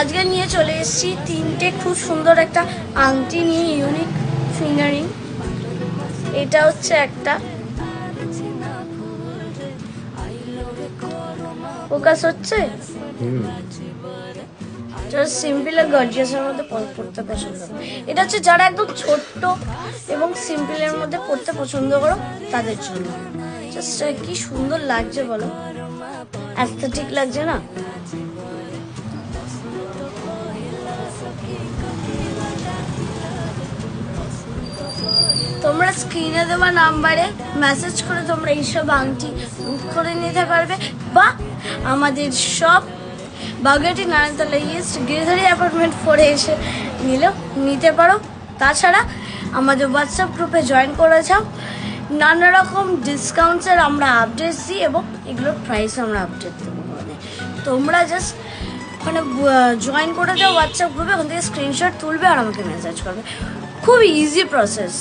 আজকে নিয়ে চলে এসেছি তিনটে খুব সুন্দর একটা আংটি নিয়ে, ইউনিক ফিঙ্গারিং। এটা হচ্ছে একটা, ফোকাস হচ্ছে, সিম্পল আর গর্জিয়াসের মধ্যে পড়তে পছন্দ করো। এটা হচ্ছে যারা একদম ছোট্ট এবং সিম্পলের মধ্যে পড়তে পছন্দ করো তাদের জন্য। জাস্ট কি সুন্দর লাগছে বলো, অ্যাস্থেটিক লাগছে না? তোমরা স্ক্রিনে দেওয়া নাম্বারে মেসেজ করে তোমরা এইসব আংটি বুক করে নিতে পারবে, বা আমাদের সব বাগুইআটি নারায়ণতলা ইস্ট গিরিধারী অ্যাপার্টমেন্ট 4-এ এসে নিতে পারো। তাছাড়া আমাদের হোয়াটসঅ্যাপ গ্রুপে জয়েন করে যাও, নানা রকম ডিসকাউন্টসের আমরা আপডেট দিই এবং এগুলোর প্রাইস আমরা আপডেট দেবো। মানে তোমরা জাস্ট জয়েন করে যাও হোয়াটসঅ্যাপ গ্রুপে, ওখান থেকে স্ক্রিনশট তুলবে আর আমাকে মেসেজ করবে। খুব ইজি প্রসেস।